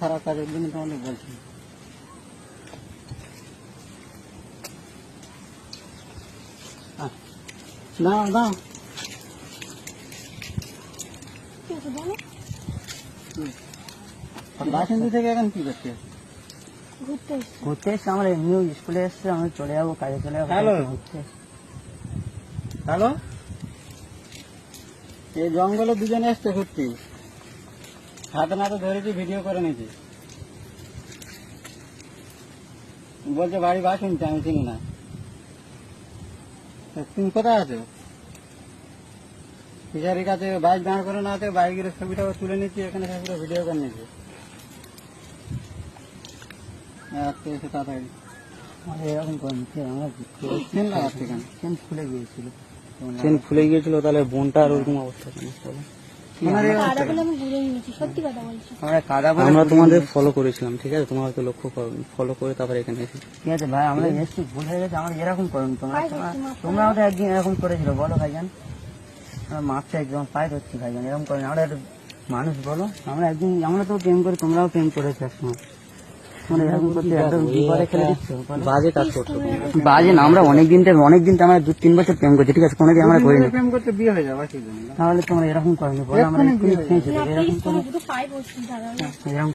খারাপ কাজের জন্য তোমাদের বলছি। না না বাসন্তী থেকে এখন কি করতে ঘুরতে এসছে, আমরা এমনিও স্কুলে এসছে, আমি চলে যাবো কাজে, চলে যাবো হ্যালো ঘুরতে। হ্যালো, এই জঙ্গলে দুজনে এসছে ঘুরতে, হাতে নাতে ধরেছি, ভিডিও করে নিয়েছি, বলছে বাড়ি বাসন্তী, আমি চিনি না। তুমি কোথায় আছো? ফিশারির কাছে বাইক দাঁড় করে না, বাইকের ছবিটা তুলে নিচ্ছি, এখানে পুরো ভিডিও করে নিয়েছি। আজকে এসে তাড়াতাড়ি এরকম করেন, আমরা চেন লাগাচ্ছে কেন? চেন খুলে গিয়েছিল। চেন খুলে গিয়েছিল, তাহলে বোনটা আর ওরকম অবস্থা কেন? আমরা তোমাদের ফলো করেছিলাম, ঠিক আছে, তোমার হয়তো লক্ষ্য করো, ফলো করে তারপরে এখানে এসে। ঠিক আছে ভাই, আমরা এসছি, ভুল হয়ে গেছে, আমরা এরকম করুন। তোমরা তো একদিন এরকম করেছিল, বলো ভাইজান, আমরা মাপটা একদম পাই ধরছি ভাইজান, এরকম করেন, আমরা একটু মানুষ বলো, আমরা একদিন, আমরা তো প্রেম করি, তোমরাও প্রেম করেছো একসময়, তোমরা এরকম করতে একদম বিপদে ফেলে দিচ্ছ। বাজে কাজ করছো, বাজে না, আমরা অনেকদিন আমরা 2-3 বছর প্রেম করছি, ঠিক আছে, কোনোদিন আমরা করিনি। প্রেম করতে বিয়ে হয়ে যাবে, তাহলে তোমরা এরকম করনি, বলো আমরা এরকম